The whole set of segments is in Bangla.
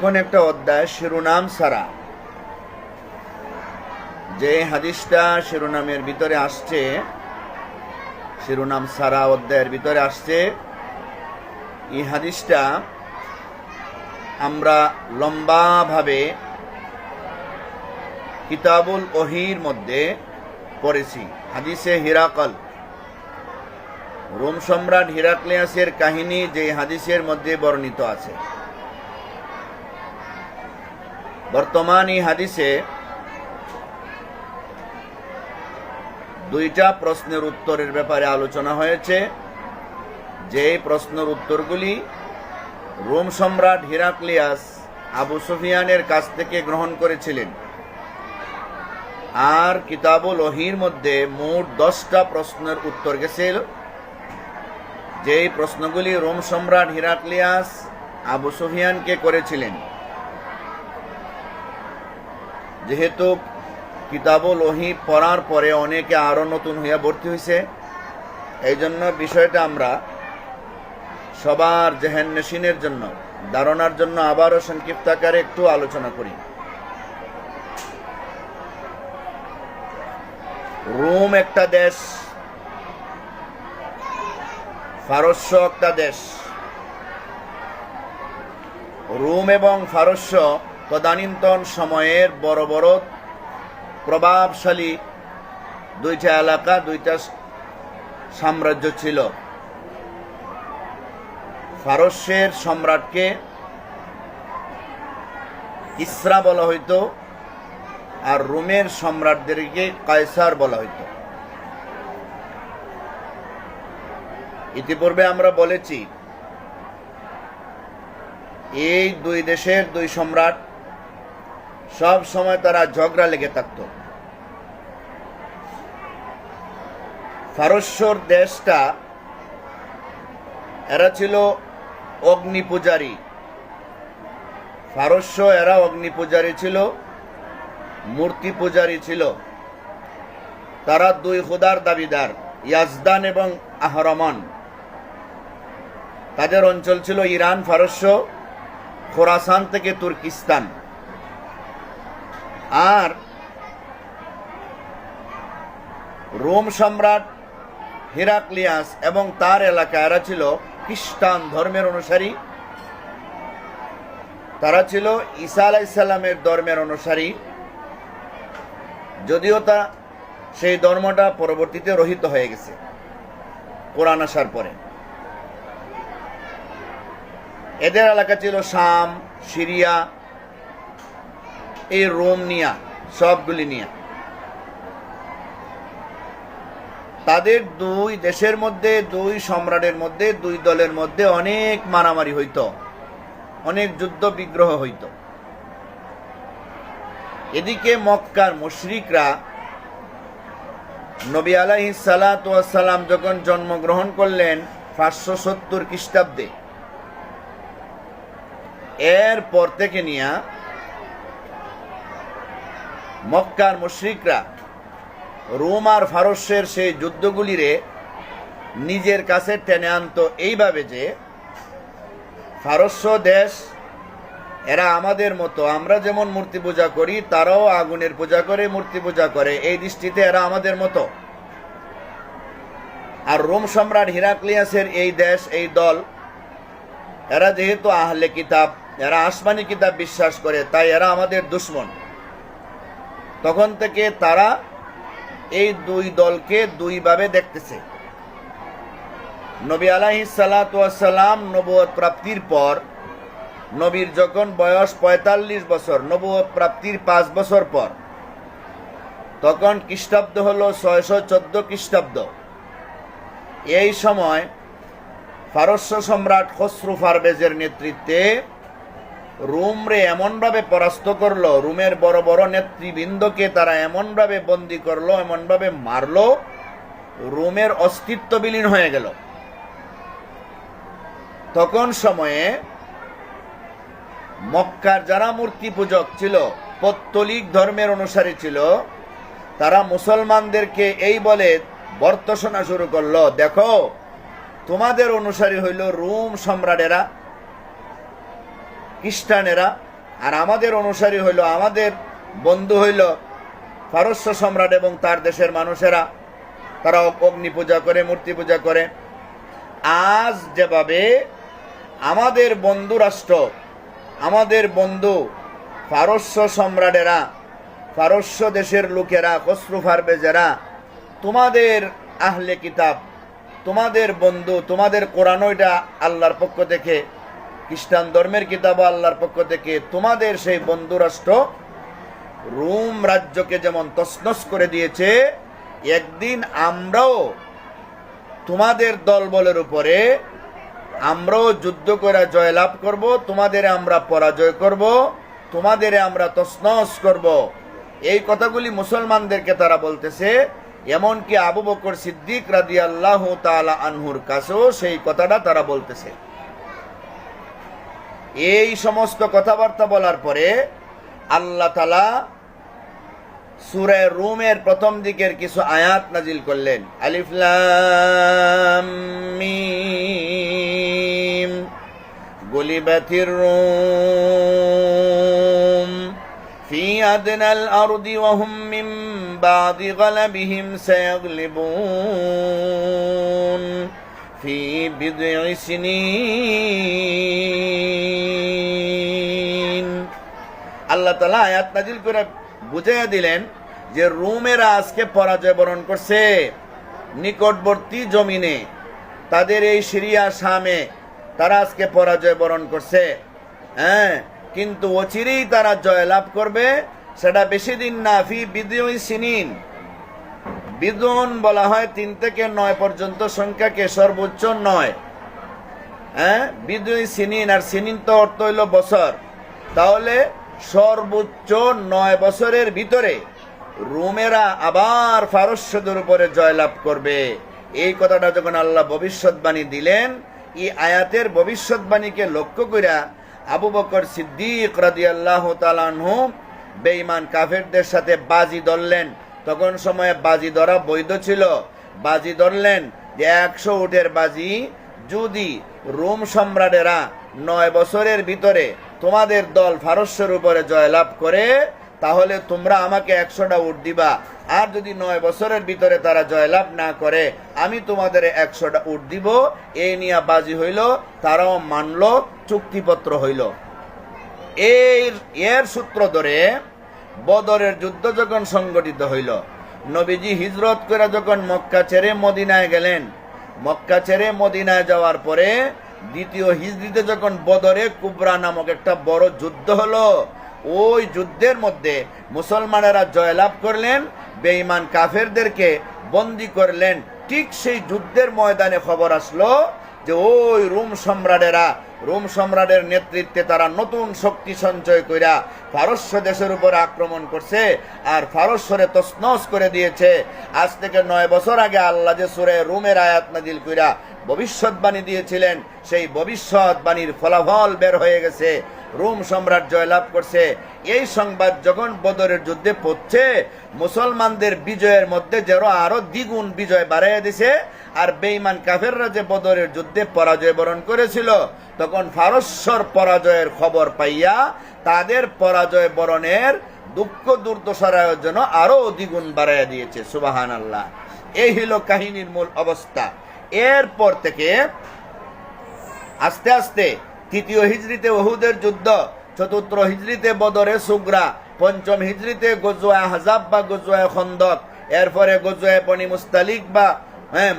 এখন একটা অধ্যায় শিরোনাম ছাড়া, যে হাদিসটা শিরোনামের ভিতরে আসছে, শিরোনাম ছাড়া অধ্যায়ের ভিতরে আসছে, এই হাদিসটা আমরা লম্বাভাবে কিতাবুল ওহির মধ্যে পড়েছি। হাদিসে হিরাকল, রোম সম্রাট হিরাক্লিয়াসের কাহিনী যে হাদিসের মধ্যে বর্ণিত আছে। বর্তমান এই হাদিসে দুইটা প্রশ্নের উত্তরের ব্যাপারে আলোচনা হয়েছে, যে প্রশ্নের উত্তরগুলি রোম সম্রাট হিরাক্লিয়াস আবু সুফিয়ানের কাছ থেকে গ্রহণ করেছিলেন। আর কিতাবুল ওহির মধ্যে মোট 10টা প্রশ্নের উত্তর গেছিল, যেই প্রশ্নগুলি রোম সম্রাট হিরাক্লিয়াস আবু সুফিয়ানকে করেছিলেন। যেহেতু কিতাবুল ওহি পড়ার পরে অনেকে আরো নতুন হইয়া ভর্তি হয়েছে, এই জন্য বিষয়টা আমরা সবার জেহেন নশীনের জন্য, ধারণার জন্য আবারও সংক্ষিপ্ত আকারে একটু আলোচনা করি। রোম একটা দেশ, ফারস্য একটা দেশ। রোম এবং ফারস্য তদানীন্তন সময়ের বড় বড় প্রভাবশালী দুইটা এলাকা, দুইটা সাম্রাজ্য ছিল। ফারস্যের সম্রাটকে কিসরা বলা হইতো, আর রোমের সম্রাটদেরকে কায়সার বলা হইতো। ইতিপূর্বে আমরা বলেছি, এই দুই দেশের দুই সম্রাট সব সময় তারা ঝগড়া লেগে থাকত। ফারস্যর দেশটা, এরা ছিল অগ্নি পূজারী। ফারস্য এরা অগ্নি পূজারী ছিল, মূর্তি পূজারী ছিল। তারা দুই খোদার দাবিদার, ইয়াজদান এবং আহরমন। তাদের অঞ্চল ছিল ইরান, ফারস্য, খোরাসান থেকে তুর্কিস্তান। আর রোম সম্রাট হিরাক্লিয়াস এবং তার এলাকা, এরা ছিল খ্রিস্টান ধর্মের অনুসারী। তারা ছিল ঈসা আলাইহিসসালামের ধর্মের অনুসারী, যদিও তা সেই ধর্মটা পরবর্তীতে রহিত হয়ে গেছে কোরআন আসার পরে। এদের এলাকা ছিল শাম, সিরিয়া, এই রোম নিয়া, সবগুলি নিয়া। তাদের দুই দেশের মধ্যে, দুই সম্রাটের মধ্যে, দুই দলের মধ্যে অনেক মারামারি হইত, অনেক যুদ্ধ বিগ্রহ হইত। এদিকে মক্কার মুশরিকরা নবী আলাইহিস সালাতু ওয়াস সালাম যখন জন্মগ্রহণ করলেন 570 খ্রিস্টাব্দে, এরপর থেকে নিয়া মক্কার মুশরিকরা রোম আর ফারস্যের সেই যুদ্ধগুলিরে নিজের কাছে টেনে আনতো এইভাবে যে, ফারস্য দেশ এরা আমাদের মতো, আমরা যেমন মূর্তি পূজা করি তারাও আগুনের পূজা করে, মূর্তি পূজা করে, এই দৃষ্টিতে এরা আমাদের মতো। আর রোম সম্রাট হিরাক্লিয়াসের এই দেশ, এই দল, এরা যেহেতু আহলে কিতাব, এরা আসমানি কিতাব বিশ্বাস করে, তাই এরা আমাদের দুশমন। তখন থেকে তারা এই দুই দলকে দুইভাবে দেখতেছে। নবী আলাইহিস সালাতু ওয়াস সালাম নবুয়ত প্রাপ্তির পর, নবীর যখন বয়স 45 বছর, নবুয়ত প্রাপ্তির 5 বছর পর, তখন খ্রিস্টাব্দ হলো 614 খ্রিস্টাব্দ। এই সময় ফারস্য সম্রাট খসরু পারভেজের নেতৃত্বে রোমরে এমনভাবে পরাস্ত করলো, রোমের বড় বড় নেতৃবৃন্দকে তারা এমনভাবে বন্দী করলো, এমনভাবে মারলো, রোমের অস্তিত্ব বিলীন হয়ে গেল। তখন সময়ে মক্কার যারা মূর্তি পূজক ছিল, পৌত্তলিক ধর্মের অনুসারী ছিল, তারা মুসলমানদেরকে এই বলে বর্তসনা শুরু করলো, দেখো তোমাদের অনুসারী হইল রোম সম্রাটেরা, খ্রিস্টানেরা, আর আমাদের অনুসারী হইল, আমাদের বন্ধু হইল পারস্য সম্রাট এবং তার দেশের মানুষেরা। তারা অগ্নি পূজা করে, মূর্তি পূজা করে। আজ যেভাবে আমাদের বন্ধু রাষ্ট্র, আমাদের বন্ধু পারস্য সম্রাটেরা, পারস্য দেশের লোকেরা, খসরু পারভেজেরা তোমাদের আহলে কিতাব, তোমাদের বন্ধু, তোমাদের কোরআন ওইটা আল্লাহর পক্ষ থেকে, খ্রিস্টান ধর্মের কিতাবও আল্লাহর পক্ষ থেকে, তোমাদের সেই বন্ধু রাষ্ট্র রোম রাজ্যকে যেমন তছনছ করে দিয়েছে, একদিন আমরাও তোমাদের দলবলের উপরে আমরাও যুদ্ধ করে জয়লাভ করব, তোমাদের আমরা পরাজয় করব, তোমাদের আমরা তছনছ করব। এই কথাগুলি মুসলমানদেরকে তারা বলতেছে। এমনকি আবু বকর সিদ্দিক রাদিয়াল্লাহু তাআলা আনহুর কাছেও সেই কথাটা তারা বলতেছে। এই সমস্ত কথাবার্তা বলার পরে আল্লাহ তাআলা সূরা রুমের প্রথম দিকের কিছু আয়াত নাজিল করলেন। আলিফ লাম মিম গুলিবাতির রুম ফি আদনাল আরদি ওয়া হুম মিন বাদি গালাবিহিম সায়াগলিবুন ফি বিদ'i সিনিন। আল্লাহ তাআলা আয়াত নাজিল করে বুঝাইয়া দিলেন যে রোমেরা আজকে পরাজয় বরণ করছে নিকটবর্তী জমিনে, তাদের এই সিরিয়া শামে তারা আজকে পরাজয় বরণ করছে। হ্যাঁ, কিন্তু অচিরেই তারা জয়লাভ করবে, সেটা বেশি দিন না। ফি বিদ'i সিনিন, বিদুন বলা হয় 3 থেকে 9 পর্যন্ত সংখ্যাকে, সর্বোচ্চ 9। হ্যাঁ, বিদ'i সিনিন, আর সিনিন তো অর্থ হইল বছর। তাহলে সর্বোচ্চ 9 বছরের ভিতরে রোমেরা আবার পারস্যদের উপরে জয়লাভ করবে। এই কথাটা যখন আল্লাহ ভবিষ্যৎবাণী দিলেন, এই আয়াতের ভবিষ্যৎবাণীকে লক্ষ্য কইরা আবু বকর সিদ্দিক রাদিয়াল্লাহু তাআলা আনহু বেঈমান কাফেরদের সাথে বাজি ধরলেন। তখন সময়ে বাজি ধরা বৈধ ছিল। বাজি ধরলেন যে 100 উটের বাজি, যদি রোম সম্রাটেরা 9 বছরের ভিতরে তোমাদের দল পারস্যের উপরে জয়লাভ করে, তাহলে তোমরা আমাকে 100টা উট দিবা। আর যদি 9 বছরের ভিতরে তারা জয়লাভ না করে, আমি তোমাদের 100টা উট দিব। এই নিয়ে বাজি হইল, তারাও মানল, চুক্তিপত্র হইল। এর সূত্র ধরে বদরের যুদ্ধ যখন সংগঠিত হইল, নবীজি হিজরত করে যখন মক্কা ছেড়ে মদিনায় গেলেন, মক্কা ছেড়ে মদিনায় যাওয়ার পরে দ্বিতীয় হিজরিতে যখন বদরে কুবরা নামক একটা বড় যুদ্ধ হলো, ওই যুদ্ধের মধ্যে মুসলমানেরা জয়লাভ করলেন, বেঈমান কাফেরদেরকে বন্দী করলেন। ঠিক সেই যুদ্ধের ময়দানে খবর আসলো যে ওই রোম সম্রাটের নেতৃত্বে তারা নতুন শক্তি সঞ্চয় কইরা পারস্য দেশের উপর আক্রমণ করছে, আর পারস্যরে তছনছ করে দিয়েছে। আজ থেকে 9 বছর আগে আল্লাহ যে সূরা রুমের আয়াত নাজিল কইরা ভবিষ্যৎবাণী দিয়েছিলেন, সেই ভবিষ্যৎবাণীর ফলাফল বের হয়ে গেছে। রোম সম্রাট জয়লাভ করছে। এই সংবাদ যখন বদরের যুদ্ধে পৌঁছে, মুসলমানদের বিজয়ের মধ্যে যেন আরো দ্বিগুণ বিজয় বাড়াইয়া দিছে। আর বেঈমান কাফেররা যে বদরের যুদ্ধে পরাজয় বরণ করেছিল, তখন পারস্যর পরাজয়ের খবর পাইয়া তাদের পরাজয় বরণের দুঃখ দুর্দশার জন্য আরো দ্বিগুণ বাড়াইয়া দিয়েছে। সুবহানাল্লাহ। এই হলো কাহিনীর মূল অবস্থা। এরপর থেকে আস্তে আস্তে 3য় হিজরিতে উহুদের যুদ্ধ, 4র্থ হিজরিতে বদরে সুগরা, 5ম হিজরিতে গজওয়া আহজাব বা গজওয়া খন্দক, এরপরে গজওয়া বনি মুস্তালিক বা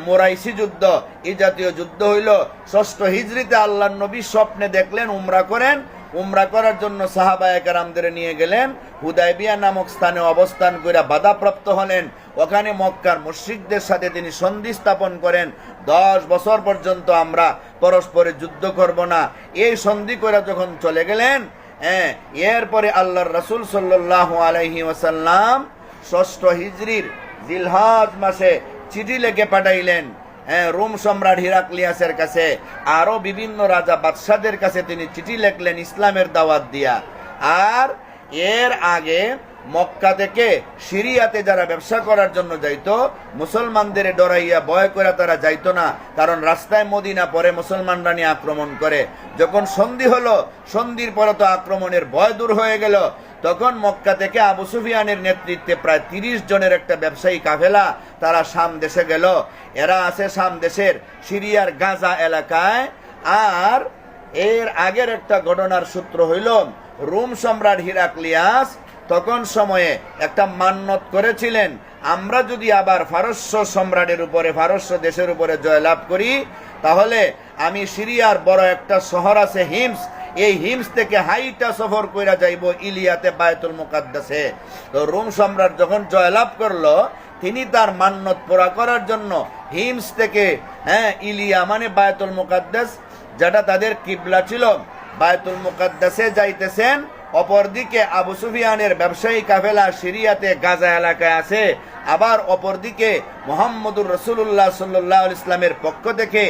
মোরাইসি যুদ্ধ, এই জাতীয় যুদ্ধ হইল। 6ষ্ঠ হিজরিতে আল্লাহর নবী স্বপ্নে দেখলেন উমরা করেন। উমরা করার জন্য সাহাবায়ে কেরামদের নিয়ে গেলেন। হুদায়বিয়া নামক স্থানে অবস্থান করে বাধাপ্রাপ্ত হলেন। ওখানে মক্কার মুশরিকদের সাথে তিনি সন্ধি স্থাপন করেন, 10 বছর পর্যন্ত আমরা পরস্পরে যুদ্ধ করব না। এই সন্ধি করে যখন চলে গেলেন, এরপরে আল্লাহর রাসূল সাল্লাল্লাহু আলাইহি ওয়াসাল্লাম 6ষ্ঠ হিজরির জিলহজ মাসে চিঠি লিখে পাঠাইলেন রোম সম্রাট হিরাক্লিয়াসের কাছে, আরো বিভিন্ন রাজা বাদশাদের কাছে তিনি চিঠি লিখলেন ইসলামের দাওয়াত দিয়া। আর এর আগে মক্কা থেকে সিরিয়াতে যারা ব্যবসা করার জন্য যাইতো, মুসলমানদের ডরাইয়া ভয় করে তারা যাইতো না, কারণ রাস্তায় মদিনা পরে মুসলমানরা নিয়ে আক্রমণ করে। যখন সন্ধি হলো, সন্ধির পরে তো আক্রমণের ভয় দূর হয়ে গেল, তখন মক্কা থেকে আবু সুফিয়ানের নেতৃত্বে প্রায় 30 জনের একটা ব্যবসায়ী কাফেলা তারা শাম দেশে গেল। এরা আছে শাম দেশের সিরিয়ার গাজা এলাকায়। আর এর আগের একটা ঘটনার সূত্র হইল, রোম সম্রাট হিরাক্লিয়াস তখন সময়ে একটা মান্যত করেছিলেন, আমরা যদি আবার ফারস্য সম্রাটের উপরে, ফারস্য দেশের উপরে জয়লাভ করি, তাহলে আমি সিরিয়ার বড় একটা শহর আছে হিমস, এই হিমস থেকে হাইটা সফর কইরা যাইব ইলিয়াতে বায়তুল মুকাদ্দাসে। তো রোম সম্রাট যখন জয়লাভ করলো, তিনি তার মান্যত পুরা করার জন্য হিমস থেকে ইলিয়া মানে বায়তুল মুকাদ্দাস, যেটা তাদের কিবলা ছিল, বায়তুল মুকাদ্দাসে যাইতেছেন। অপরদিকে আবু সুফিয়ানের ব্যবসায়ী কাফেলা সিরিয়াতে গাজা এলাকায় আছে। আবার অপরদিকে মুহাম্মদুর রাসূলুল্লাহ সাল্লাল্লাহু আলাইহি ইসলামের পক্ষ থেকে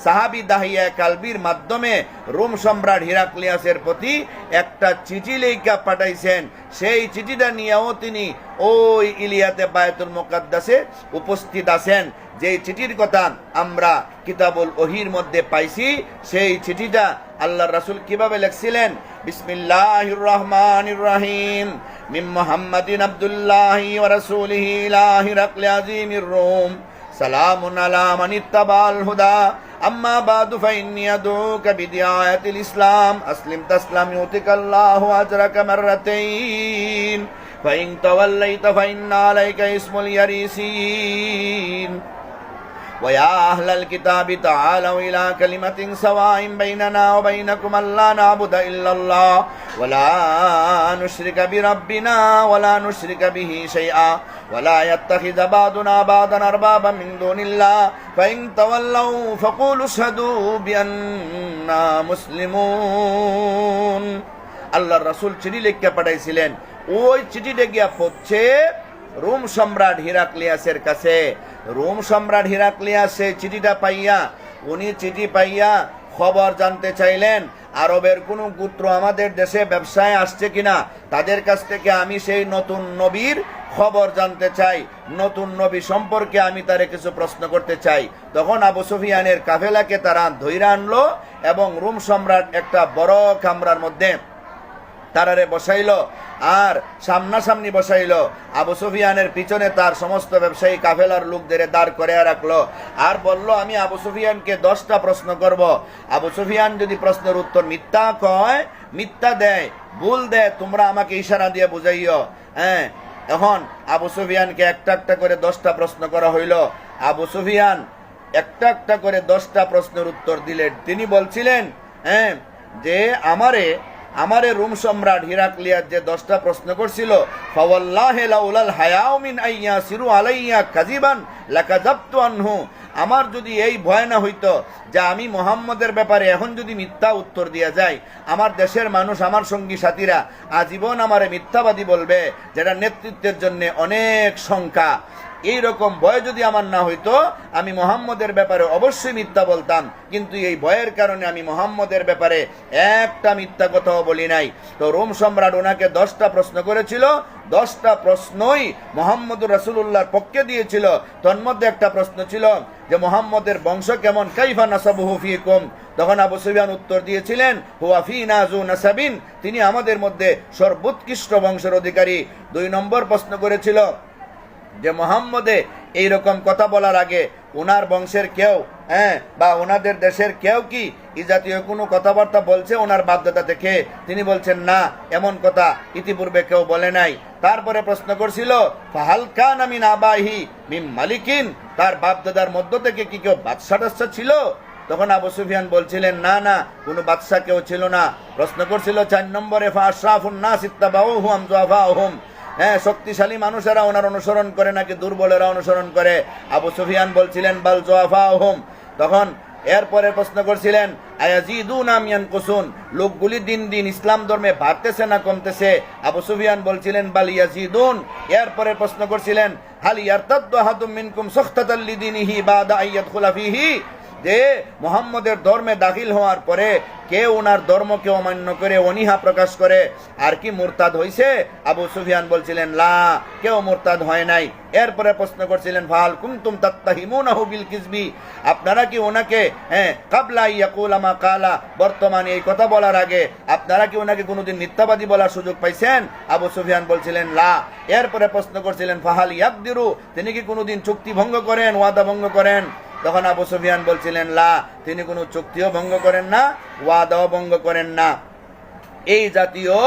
সাহাবী দাহিয়া কালবির মাধ্যমে রোম সম্রাট হিরাক্লিয়াসের প্রতি একটা চিঠি লেখা পাঠাইছেন। সেই চিঠিটা নিয়েও তিনি ওই ইলিয়াতে বায়তুল মুকাদ্দাসে উপস্থিত আছেন। যেই চিঠির কথা আমরা কিতাবুল ওহির মধ্যে পাইছি, সেই চিঠিটা আল্লাহর রাসূল কিভাবে লিখছিলেন, বিসমিল্লাহির রহমানির রহিম, মিন মুহাম্মাদিন আব্দুল্লাহি ওয়া রাসূলিহি ইলা হিরাক্লি আযীমির রোম, সালামুন আলা মান ইত্তাবাল হুদা, আম্মা বাদু ফাইন্নী আদউকা বিদিয়াতিল ইসলাম, আসলিম তাসলাম ইউতিকাল্লাহু আজরাকা মাররাতাইন, ফাইন তাওয়াল্লাইতা ফাইন্না আলাইকা ইসমুল ইয়ারিসিন, ويا أهل الكتاب تعالوا إلى كلمة سواء بيننا وبينكم ألا نعبد إلا الله ولا نشرك بربنا ولا نشرك به شيئا ولا يتخذ بعضنا بعضا أربابا من دون الله فإن تولوا فقولوا اشهدوا بأننا مسلمون। আল্লাহর রাসূল চিঠি লিখে পাঠাইছিলেন। ওই চিঠিটা গিয়া পৌঁছে রোম সম্রাট হিরাক্লিয়াসের কাছে। রোম সম্রাট হিরাক্লিয়াস সেই চিঠিটা পাইয়া, উনি চিঠি পাইয়া খবর জানতে চাইলেন, আরবের কোনো গোত্র আমাদের দেশে ব্যবসায় আসছে কিনা, তাদের কাছ থেকে আমি সেই নতুন নবীর খবর জানতে চাই, নতুন নবী সম্পর্কে আমি তারে কিছু প্রশ্ন করতে চাই। তখন আবু সুফিয়ানের কাফেলাকে তারা ধইরা আনলো এবং রোম সম্রাট একটা বড় কামরার মধ্যে তারারে বসাইল আর সামনাসামনি বসাইল। আবু সুফিয়ানের পিছনে তার সমস্ত ব্যবসায়ী কাফেলার লোকদের দাঁড় করে রাখলো আর বলল, আমি আবু সুফিয়ানকে 10টা প্রশ্ন করব। আবু সুফিয়ান যদি প্রশ্নের উত্তর মিথ্যা কয়, মিথ্যা দেয়, ভুল দেয়, তোমরা আমাকে ইশারা দিয়ে বুঝাইও। এখন আবু সুফিয়ানকে একটা একটা করে 10টা প্রশ্ন করা হইল। আবু সুফিয়ান একটা একটা করে 10টা প্রশ্নের উত্তর দিলেন। তিনি বলছিলেন যে আমারে রোম সম্রাট হিরাক্লিয়াস যে 10টা প্রশ্ন করছিল, ফাওয়াল্লাহি লাউলাল হায়াউ মিন আইয়াসিরু আলাইয়া কাযিবান লাকাযাবতু আনহু, আমার যদি এই ভয় না হইতো যে আমি মুহাম্মদের ব্যাপারে এখন যদি মিথ্যা উত্তর দিয়া যায়, আমার দেশের মানুষ, আমার সঙ্গী সাথীরা আজীবন আমারে মিথ্যাবাদী বলবে, যেটা নেতৃত্বের জন্য অনেক শঙ্কা। এই রকম ভয় যদি আমার না হইতো, আমি মুহাম্মদের ব্যাপারে অবশ্যই মিথ্যা বলতাম, কিন্তু এই ভয়ের কারণে আমি মুহাম্মদের ব্যাপারে একটা মিথ্যা কথাও বলি নাই। তো রোম সম্রাট ওনাকে 10টা প্রশ্ন করেছিল, 10টা প্রশ্নই মুহাম্মদুর রাসূলুল্লাহর পক্ষে দিয়েছিল। তন্মধ্যে একটা প্রশ্ন ছিল যে মুহাম্মদের বংশ কেমন, কাইফা নাসাবুহু ফিকুম। তখন আবু সুফিয়ান উত্তর দিয়েছিলেন, হুয়া ফিনা যু নাসাবিন, তিনি আমাদের মধ্যে সর্বোৎকৃষ্ট বংশের অধিকারী। 2 নম্বর প্রশ্ন করেছিল যে মুহাম্মদে এইরকম কথা বলার আগে ওনার বংশের কেউ বা ওনাদের দেশের কেউ কি এই জাতীয় কোনো কথাবার্তা বলছে ওনার বাপদাদা থেকে? তিনি বলছেন না, এমন কথা ইতিপূর্বে কেউ বলে নাই। তারপরে প্রশ্ন করছিল, ফাহাল কানা মিন আবাইহি মিন মালিকিন, তার বাপদাদার মধ্য থেকে কি কেউ বাদশা টাদশা ছিল? তখন আবু সুফিয়ান বলছিলেন না না, কোনো বাদশা কেউ ছিল না। প্রশ্ন করছিল 4 নম্বরে, ফা আশরাফুন নাস ইত্তাবাউহু আম যুআফাউহুম, শক্তিশালী মানুষেরা ওনার অনুসরণ করে নাকি দুর্বলেরা অনুসরণ করে? আবু সুফিয়ান বলছিলেন বাল যুআফাউহুম। তখন এরপরে প্রশ্ন করছিলেন, আয়াজিদুনা আম ইয়ানকুসুন, লোকগুলি দিন দিন ইসলাম ধর্মে বাড়তেছে না কমতেছে? আবু সুফিয়ান বলছিলেন বাল ইয়াজিদুন। এরপরে প্রশ্ন করছিলেন, হাল ইয়ারতাদ্দু আহাদুম মিনকুম সুখতাতাল লিদিনিহি বাদা আইয়াদখুলা ফিহি, যে মুহাম্মদের ধর্মে দাখিল হওয়ার পরে কেউ ওনার ধর্মকে অমান্য করে অনীহা প্রকাশ করে আর কি মুরতাদ হইছে? আবু সুফিয়ান বলছিলেন লা, কেউ মুরতাদ হয় নাই। এরপরে প্রশ্ন করছিলেন ফাল কুনতুম তাত্তাহিমুনাহু বিল কিযবি, আপনারা কি ওনাকে কাবলা ইয়াকুলা মা কালা, বর্তমানে এই কথা বলার আগে আপনারা কি ওনাকে কোনোদিন মিথ্যাবাদী বলার সুযোগ পাইছেন? আবু সুফিয়ান বলছিলেন লা। এরপরে প্রশ্ন করছিলেন ফাহাল ইয়াকদিরু, তিনি কি কোনোদিন চুক্তি ভঙ্গ করেন, ওয়াদা ভঙ্গ করেন? তখন আবু সুফিয়ান বলছিলেন লা, তিনি কোনো চুক্তিও ভঙ্গ করেন না, ওয়াদাও ভঙ্গ করেন না। এই জাতীয়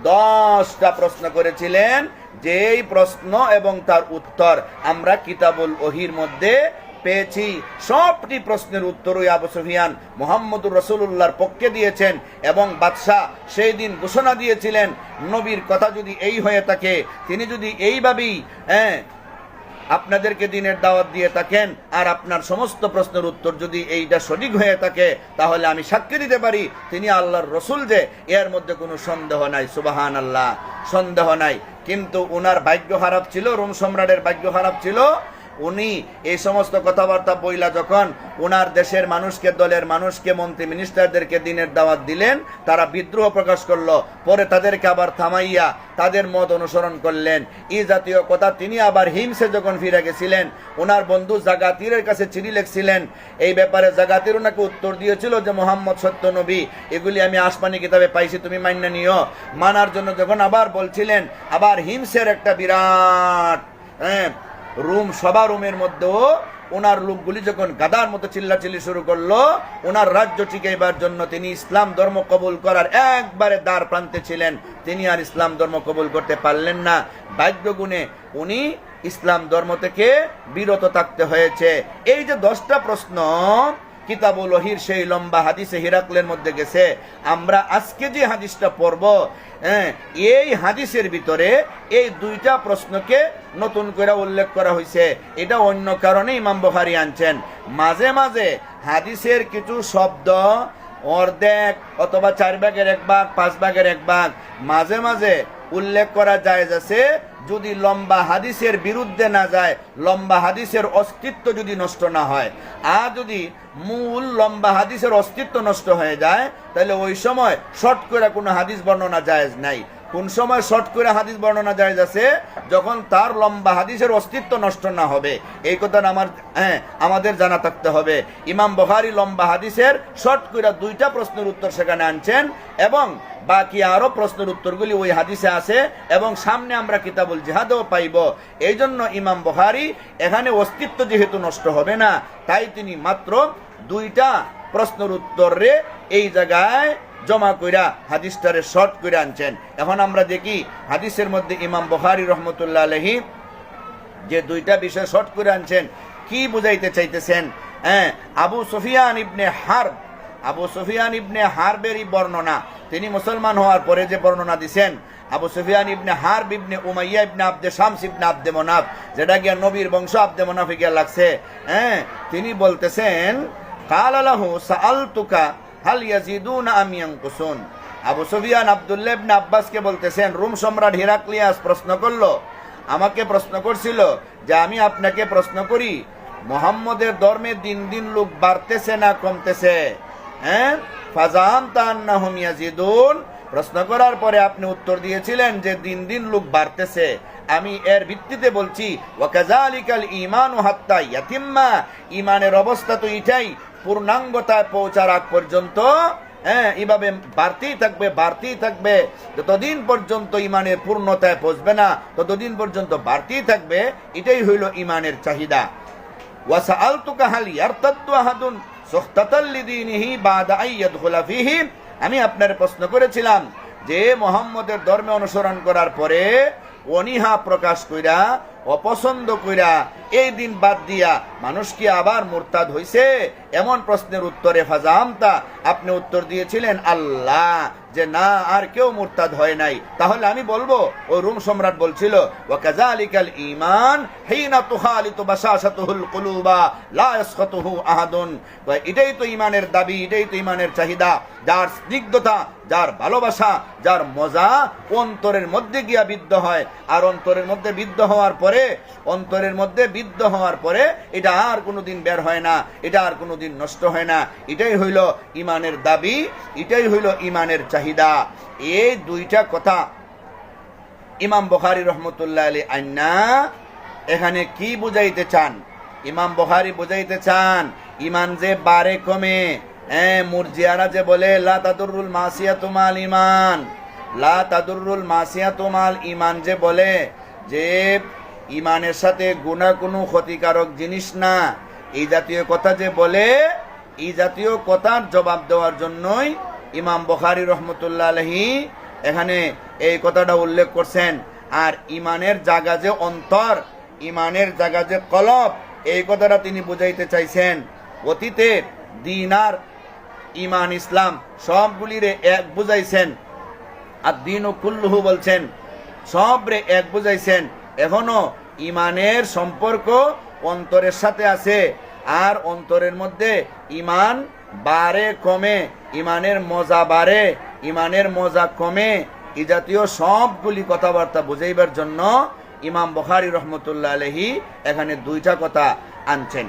10টা প্রশ্ন করেছিলেন, যেই প্রশ্ন এবং তার উত্তর আমরা কিতাবুল ওহির মধ্যে পেয়েছি। সবটি প্রশ্নের উত্তরই আবু সুফিয়ান মুহাম্মদুর রাসূলুল্লাহর পক্ষে দিয়েছেন এবং বাদশাহ সেই দিন ঘোষণা দিয়েছিলেন, নবীর কথা যদি এই হয়ে থাকে, তিনি যদি এইভাবেই আপনাদেরকে দিনের দাওয়াত দিয়ে থাকেন আর আপনার সমস্ত প্রশ্নের উত্তর যদি এইটা সঠিক হয়ে থাকে, তাহলে আমি সাক্ষী দিতে পারি তিনি আল্লাহর রসুল, যে এর মধ্যে কোনো সন্দেহ নাই। সুবহানাল্লাহ, সন্দেহ নাই। কিন্তু উনার ভাগ্য খারাপ ছিল, রোম সম্রাটের ভাগ্য খারাপ ছিল। উনি এই সমস্ত কথাবার্তা বইলা যখন ওনার দেশের মানুষকে, দলের মানুষকে, মন্ত্রী মিনিস্টারদেরকে দিনের দাওয়াত দিলেন, তারা বিদ্রোহ প্রকাশ করলো। পরে তাদেরকে আবার থামাইয়া তাদের মত অনুসরণ করলেন। এই জাতীয় কথা তিনি আবার হিমসে যখন ফিরে গেছিলেন, ওনার বন্ধু জাগাতিরের কাছে চিঠি লিখছিলেন। এই ব্যাপারে জাগাতির ওনাকে উত্তর দিয়েছিল যে মোহাম্মদ সত্য নবী, এগুলি আমি আসমানি কিতাবে পাইছি, তুমি মান্য নিও। মানার জন্য যখন আবার বলছিলেন, আবার হিমসের একটা বিরাট রুম, সভা রুমের মধ্যেও ওনার লোকগুলি যখন গাদার মতো চিল্লাচিল্লি শুরু করলো, ওনার রাজ্য টিকাইবার জন্য তিনি ইসলাম ধর্ম কবুল করার একবারে দ্বার প্রান্তে ছিলেন, তিনি আর ইসলাম ধর্ম কবুল করতে পারলেন না। ভাগ্যগুণে উনি ইসলাম ধর্ম থেকে বিরত থাকতে হয়েছে। এই যে 10টা প্রশ্ন কিতাবুল ওহির সেই লম্বা হাদিসে হিরাকলের মধ্যে গেছে, আমরা আজকে যে হাদিসটা পড়ব, এই হাদিসের ভিতরে এই 2টা প্রশ্নকে নতুন করে উল্লেখ করা হয়েছে। এটা অন্য কারণে ইমাম বুখারী আনছেন। মাঝে মাঝে হাদিসের কিছু শব্দ অর্ধেক অথবা 4 ভাগের 1 ভাগ, 5 ভাগের 1 ভাগ মাঝে মাঝে উল্লেখ করা জায়েজ আছে, যদি লম্বা হাদিসের বিরুদ্ধে না যায়, লম্বা হাদিসের অস্তিত্ব যদি নষ্ট না হয়। আর যদি মূল লম্বা হাদিসের অস্তিত্ব নষ্ট হয়ে যায়, তাহলে ওই সময় শর্ট করে কোনো হাদিস বর্ণনা জায়েজ নাই। কোন সময় শর্ট করে হাদিস বর্ণনা জায়েজ আছে? যখন তার লম্বা হাদিসের অস্তিত্ব নষ্ট না হবে। এই কথা আমাদের জানা থাকতে হবে। ইমাম বুখারী লম্বা হাদিসের শর্ট করে 2টা প্রশ্নের উত্তর সেখানে আনছেন এবং বাকি আরো প্রশ্নের উত্তরগুলি ওই হাদিসে আছে এবং সামনে আমরা কিতাবুল জিহাদও পাইব। এই জন্য ইমাম বুখারী এখানে অস্তিত্ব যেহেতু নষ্ট হবে না, তাই তিনি মাত্র 2টা প্রশ্নের উত্তরে এই জায়গায় জমা কইরা হাদিসটারে শর্ট করে আনছেন। এখন আমরা দেখি হাদিসের মধ্যে ইমাম বুখারী রহমতুল্লাহ আলাইহি যে 2টা বিষয় শর্ট করে আনছেন, কি বুঝাইতে চাইতেছেন? আবু সুফিয়ান ইবনে হারবেরই বর্ণনা, তিনি মুসলমান হওয়ার পরে যে বর্ণনা দিছেন, আবু সুফিয়ান ইবনে হারব ইবনে উমাইয়া ইবনে আব্দে শামস ইবনে আব্দে মনাফ, যেটা গিয়া নবীর বংশ আব্দে মনাফে গিয়া লাগছে। তিনি বলতেছেন কালা লাহু সাআলতুকা হাল ইয়াজিদুনা আম ইয়ানকুসুন। আবু সুফিয়ান আব্দুল্লাহ ইবনে আব্বাসকে বলতেছেন, রোম সম্রাট হিরাক্লিয়াস প্রশ্ন করলো, আমাকে প্রশ্ন করছিল যে আমি আপনাকে প্রশ্ন করি, মুহাম্মদের ধর্মে দিন দিন লোক বাড়তেছে না কমতেছে? ফাজামতা আন্নাহুম ইয়াজিদুন। প্রশ্ন করার পরে আপনি উত্তর দিয়েছিলেন যে দিন দিন লোক বাড়তেছে। আমি এর ভিত্তিতে বলছি ওয়াকাযালিকাল ঈমানু হাত্তা ইয়াতিম্মা, ঈমানের অবস্থা তো এটাই, পূর্ণাঙ্গতায় পৌঁছার আগ পর্যন্ত এইভাবে বাড়তেই থাকবে। যতদিন পর্যন্ত ঈমানের পূর্ণতায় পৌঁছবে না, ততদিন পর্যন্ত বাড়তেই থাকবে। এটাই হইল ঈমানের চাহিদা। ওয়াসাআলতুকা হাল ইয়ারতাদ্দু আহাদুন সুখতাতাল লিদীনিহি বাদা আইয়াদখুলা ফীহি। আমি আপনার প্রশ্ন করেছিলাম যে মুহাম্মদের ধর্মে অনুসরণ করার পরে অনীহা প্রকাশ কইরা, অপছন্দ কইরা এই দিন বাদ দিয়া মানুষ কি আবার মুরতাদ হইছে? এমন প্রশ্নের উত্তরে ফাজামতা, আপনি উত্তর দিয়েছিলেন আল্লাহ, যে না, আর কেউ মুরতাদ হয় নাই। তাহলে আমি বলবো ওই রোম সম্রাট বলছিল ওয়াকাযালিকাল ঈমান হিনা তুখালিতু বাশাশাতুল কুলুবা লা ইয়াসখাতুহু আহাদুন। এটাই তো ঈমানের দাবি, এটাই তো ঈমানের চাহিদা, যার স্নিগ্ধতা, যার ভালোবাসা, যার মজা অন্তরের মধ্যে গিয়া বিদ্ধ হয়। আর অন্তরের মধ্যে বিদ্ধ হওয়ার পরে পরে, অন্তরের মধ্যে বিদ্ধ হওয়ার পরে এটা আর কোনোদিন বের হয় না, এটা আর কোনোদিন নষ্ট হয় না। এটাই হইল ইমানের দাবি, এটাই হইল ইমানের চাহিদা। এই দুইটা কথা ইমাম বুখারী রহমতুল্লাহ আলাইহি আইনা এখানে কি বুঝাইতে চান? ইমাম বুখারী বুঝাইতে চান ইমান যে বারে কমে, মুরজিয়ারা যে বলে লা তাদুরুল মাসিয়াতু মাল ইমান, লা তাদুরুল মাসিয়াতু মাল ইমান, যে বলে যে ইমানের সাথে গুনাহ কোনো ক্ষতিকারক জিনিস না, এই জাতীয় কথা যে বলে, এই জাতীয় কথার জবাব দেওয়ার জন্যই ইমাম বুখারী রহমতুল্লাহ আলাইহি এখানে এই কথাটা উল্লেখ করছেন। আর ইমানের জায়গা যে অন্তর, ইমানের জায়গা যে কলব, এই কথাটা তিনি বুঝাইতে চাইছেন। অতীতে দ্বীন আর ইমান ইসলাম সবগুলিরে এক বুঝাইছেন, আর দ্বীন ও কুল্লুহু বলছেন, সবরে এক বুঝাইছেন। এখনো ইমানের সম্পর্ক অন্তরের সাথে আছে, আর অন্তরের মধ্যে ইমান বাড়ে কমে, ইমানের মজা বাড়ে, ইমানের মজা কমে, এই জাতীয় সবগুলি কথাবার্তা বুঝাইবার জন্য ইমাম বুখারী রহমতুল্লাহ আলাইহি এখানে দুইটা কথা আনছেন।